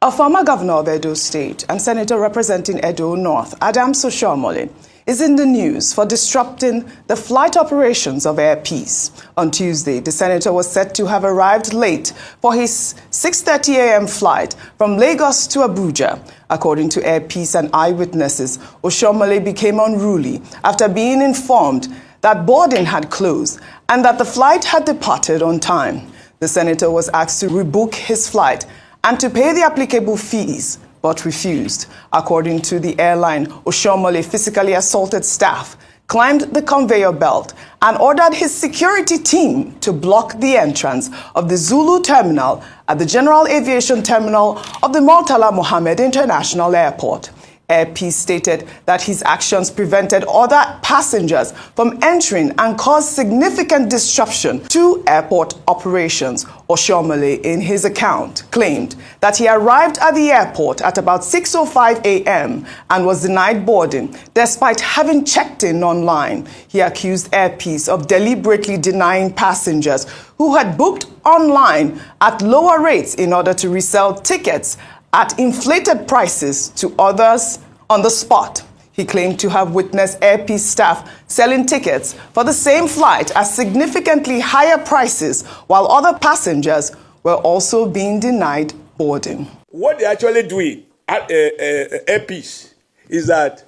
A former governor of Edo State and senator representing Edo North, Oshiomhole, is in the news for disrupting the flight operations of Airpeace. On Tuesday, the senator was said to have arrived late for his 6:30 a.m. flight from Lagos to Abuja. According to Airpeace and eyewitnesses, Oshiomhole became unruly after being informed that boarding had closed and that the flight had departed on time. The senator was asked to rebook his flight and to pay the applicable fees, but refused. According to the airline, Oshiomhole physically assaulted staff, climbed the conveyor belt, and ordered his security team to block the entrance of the Zulu terminal at the General Aviation Terminal of the Murtala Mohammed International Airport. Airpeace stated that his actions prevented other passengers from entering and caused significant disruption to airport operations. Oshiomhole, in his account, claimed that he arrived at the airport at about 6:05 a.m. and was denied boarding despite having checked in online. He accused Airpeace of deliberately denying passengers who had booked online at lower rates in order to resell tickets at inflated prices to others on the spot. He claimed to have witnessed Airpeace staff selling tickets for the same flight at significantly higher prices, while other passengers were also being denied boarding. What they're actually doing at Airpeace is that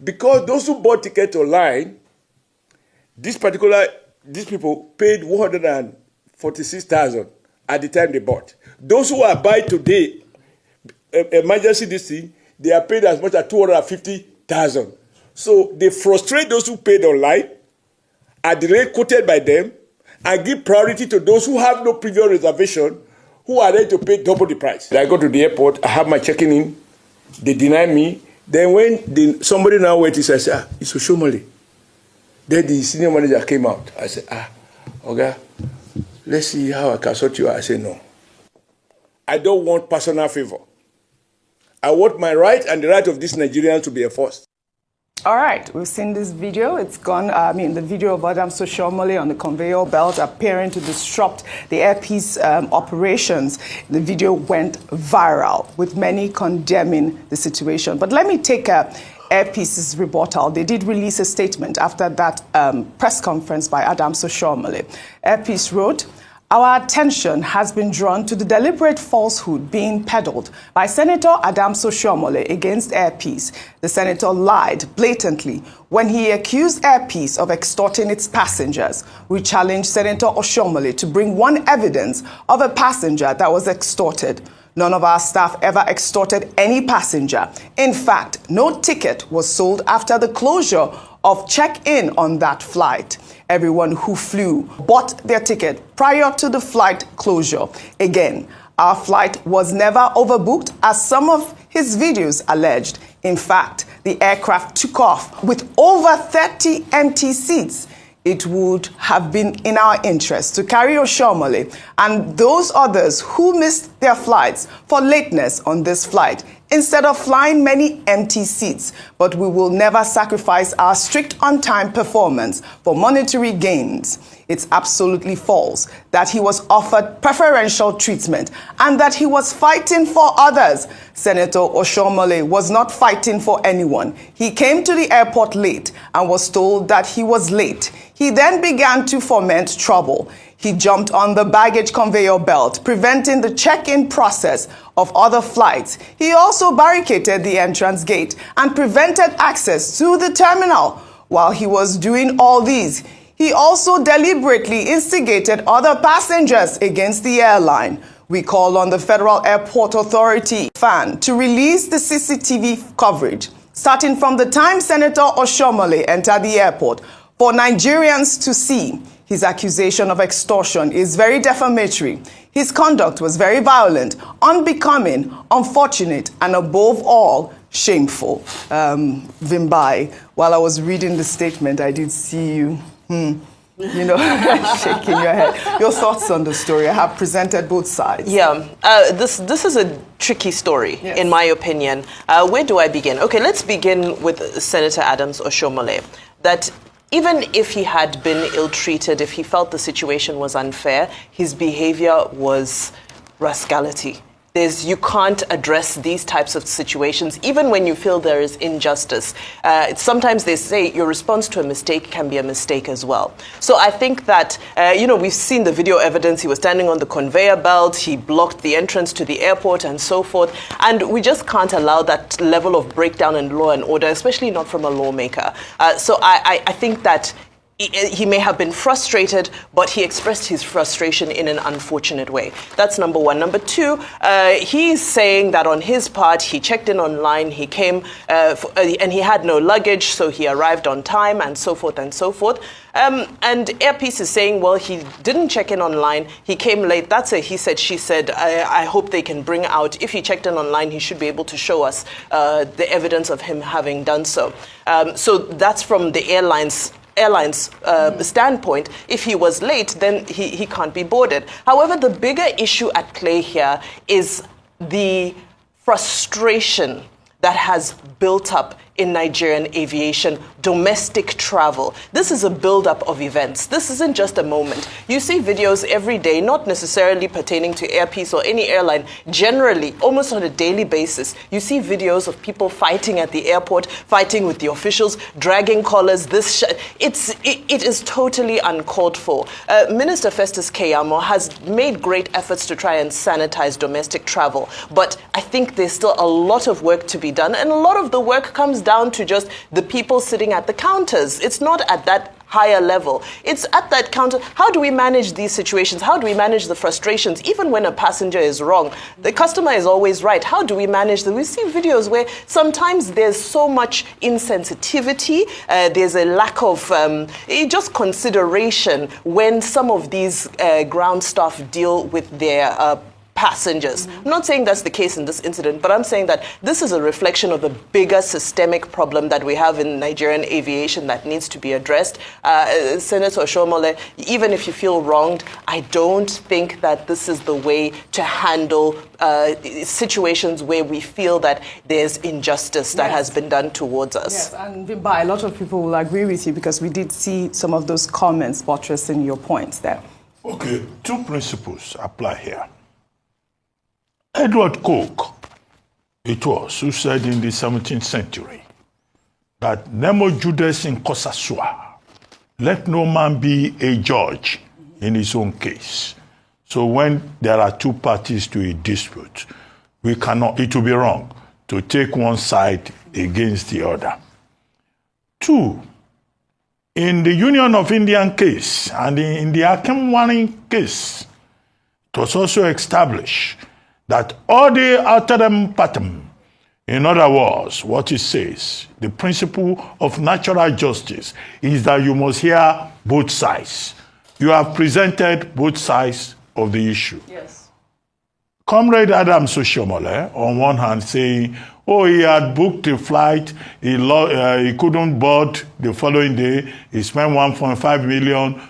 because those who bought tickets online, these people paid 146,000 at the time they bought. Those who are buying today, emergency this thing, they are paid as much as 250,000. So they frustrate those who paid online at the rate quoted by them and give priority to those who have no previous reservation, who are ready to pay double the price. I go to the airport, I have my checking in, they deny me. Then when somebody now went, I said, it's Oshiomhole. Then the senior manager came out. I said, okay, let's see how I can sort you out. I said, no. I don't want personal favor. I want my right and the right of these Nigerians to be enforced. All right, we've seen this video. It's gone, the video of Oshiomhole on the conveyor belt appearing to disrupt the Airpeace operations. The video went viral, with many condemning the situation. But let me take Airpeace's rebuttal. They did release a statement after that press conference by Oshiomhole. Airpeace wrote, "Our attention has been drawn to the deliberate falsehood being peddled by Senator Oshiomhole against Airpeace. The senator lied blatantly when he accused Airpeace of extorting its passengers. We challenged Senator Oshiomhole to bring one evidence of a passenger that was extorted. None of our staff ever extorted any passenger. In fact, no ticket was sold after the closure of check-in on that flight. Everyone who flew bought their ticket prior to the flight closure. Again, our flight was never overbooked, as some of his videos alleged. In fact, the aircraft took off with over 30 empty seats. It would have been in our interest to carry Oshiomhole and those others who missed their flights for lateness on this flight, instead of flying many empty seats. But we will never sacrifice our strict on-time performance for monetary gains. It's absolutely false that he was offered preferential treatment and that he was fighting for others. Senator Oshiomhole was not fighting for anyone. He came to the airport late and was told that he was late. He then began to foment trouble. He jumped on the baggage conveyor belt, preventing the check-in process of other flights. He also barricaded the entrance gate and prevented access to the terminal. While he was doing all these, he also deliberately instigated other passengers against the airline. We call on the Federal Airport Authority, FAN, to release the CCTV coverage, starting from the time Senator Oshiomhole entered the airport, for Nigerians to see. His accusation of extortion is very defamatory. His conduct was very violent, unbecoming, unfortunate, and above all, shameful. Vimbai, while I was reading the statement, I did see you, shaking your head. Your thoughts on the story? I have presented both sides. Yeah, this is a tricky story, yes, in my opinion. Where do I begin? Okay, let's begin with Senator Oshiomhole. That even if he had been ill-treated, if he felt the situation was unfair, his behavior was rascality. you can't address these types of situations, even when you feel there is injustice. Sometimes they say your response to a mistake can be a mistake as well. So I think that, we've seen the video evidence. He was standing on the conveyor belt. He blocked the entrance to the airport and so forth. And we just can't allow that level of breakdown in law and order, especially not from a lawmaker. So I think that he may have been frustrated, but he expressed his frustration in an unfortunate way. That's number one. Number two, he's saying that on his part, he checked in online, he came, and he had no luggage, so he arrived on time, and so forth and so forth. And Airpeace is saying, well, he didn't check in online, he came late. That's a he said, she said. I hope they can bring out, if he checked in online, he should be able to show us the evidence of him having done so. So that's from the airline's standpoint. If he was late, then he can't be boarded. However, the bigger issue at play here is the frustration that has built up in Nigerian aviation, domestic travel. This is a build-up of events. This isn't just a moment. You see videos every day, not necessarily pertaining to Airpeace or any airline, generally, almost on a daily basis. You see videos of people fighting at the airport, fighting with the officials, dragging collars. It is totally uncalled for. Minister Festus Keyamo has made great efforts to try and sanitize domestic travel, but I think there's still a lot of work to be done, and a lot of the work comes down to just the people sitting at the counters. It's not at that higher level. It's at that counter. How do we manage these situations? How do we manage the frustrations? Even when a passenger is wrong, the customer is always right. How do we manage them? We see videos where sometimes there's so much insensitivity, there's a lack of just consideration when some of these ground staff deal with their passengers. I'm not saying that's the case in this incident, but I'm saying that this is a reflection of a bigger systemic problem that we have in Nigerian aviation that needs to be addressed. Senator Oshiomhole, even if you feel wronged, I don't think that this is the way to handle situations where we feel that there's injustice that has been done towards us. Yes, and Vimba, a lot of people will agree with you because we did see some of those comments buttressing your points there. Okay, two principles apply here. Edward Coke, it was, who said in the 17th century that Nemo Judas in Cosa Sua, let no man be a judge in his own case. So when there are two parties to a dispute, it will be wrong to take one side against the other. Two, in the Union of Indian case and in the Akinwani case, it was also established that ode alteram patem, in other words, what it says, the principle of natural justice is that you must hear both sides. You have presented both sides of the issue. Yes. Comrade Oshiomhole, on one hand, saying, oh, he had booked a flight, he couldn't board the following day, he spent 1.5 million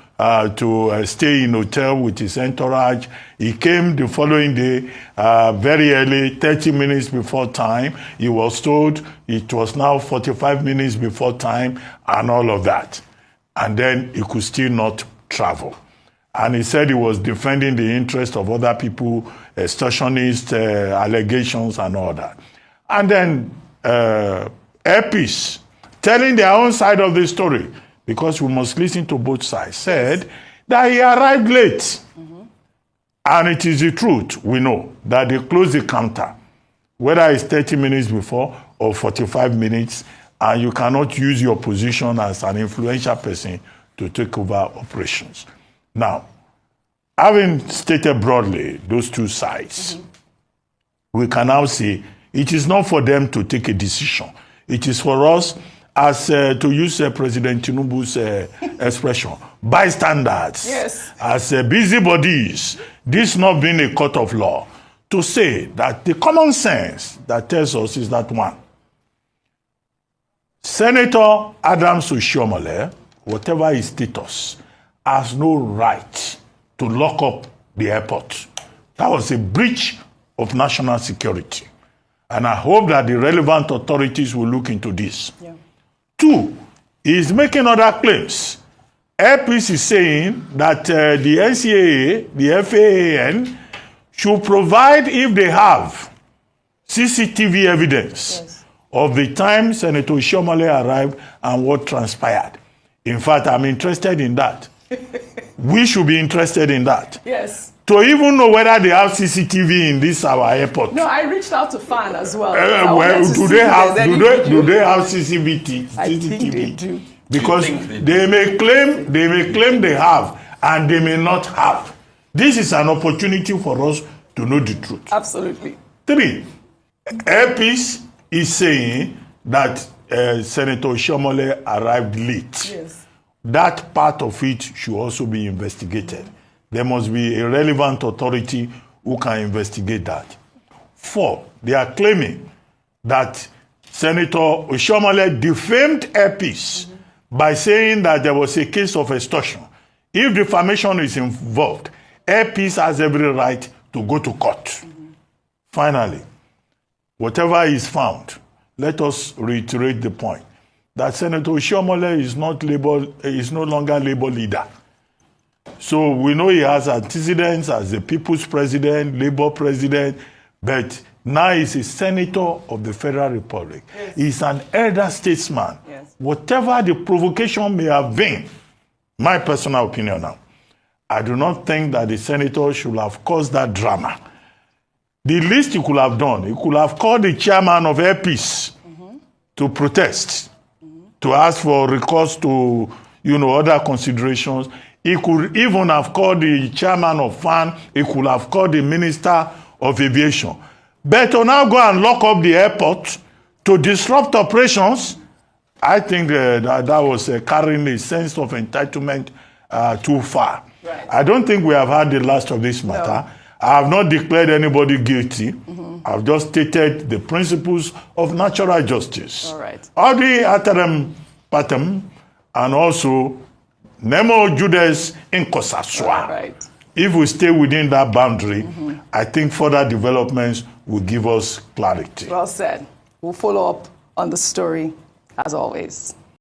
to stay in hotel with his entourage. He came the following day, very early, 30 minutes before time. He was told it was now 45 minutes before time and all of that. And then he could still not travel. And he said he was defending the interest of other people, extortionist allegations and all that. And then Airpeace, telling their own side of the story, because we must listen to both sides, said that he arrived late. And it is the truth, we know, that they closed the counter, whether it's 30 minutes before or 45 minutes, and you cannot use your position as an influential person to take over operations. Now, having stated broadly those two sides, we can now say it is not for them to take a decision. It is for us, as to use President Tinubu's expression, bystanders, yes, as busybodies, this not being a court of law, to say that the common sense that tells us is that one, Senator Oshiomhole, whatever his status, has no right to lock up the airport. That was a breach of national security. And I hope that the relevant authorities will look into this. Yeah. Two, he is making other claims. Airpeace is saying that the NCAA, the FAAN, should provide, if they have, CCTV evidence of the time Senator Oshiomhole arrived and what transpired. In fact, I'm interested in that. We should be interested in that. Yes. To even know whether they have CCTV in this our airport. No, I reached out to FAN as well. Well, do they have CCTV? I think they do. Because they may claim they have, and they may not have. This is an opportunity for us to know the truth. Absolutely. 3, Airpeace is saying that Senator Oshiomhole arrived late. Yes. That part of it should also be investigated. There must be a relevant authority who can investigate that. 4, they are claiming that Senator Oshiomhole defamed Airpeace by saying that there was a case of extortion. If defamation is involved, Airpeace has every right to go to court. Finally, whatever is found, let us reiterate the point that Senator Oshiomhole is no longer Labour leader. So we know he has antecedents as the People's President, Labour President, but now he's a senator of the Federal Republic. Yes. He's an elder statesman. Yes. Whatever the provocation may have been, my personal opinion now, I do not think that the senator should have caused that drama. The least he could have done, he could have called the chairman of Airpeace to protest, to ask for recourse to, other considerations. He could even have called the chairman of FAN. He could have called the minister of aviation. But to now go and lock up the airport to disrupt operations, I think that was carrying a sense of entitlement too far. Right. I don't think we have had the last of this matter. No. I have not declared anybody guilty. I've just stated the principles of natural justice. All right. Adi aterem patem, and also nemo judes inkosaswa. Right. If we stay within that boundary, I think further developments will give us clarity. Well said. We'll follow up on the story as always.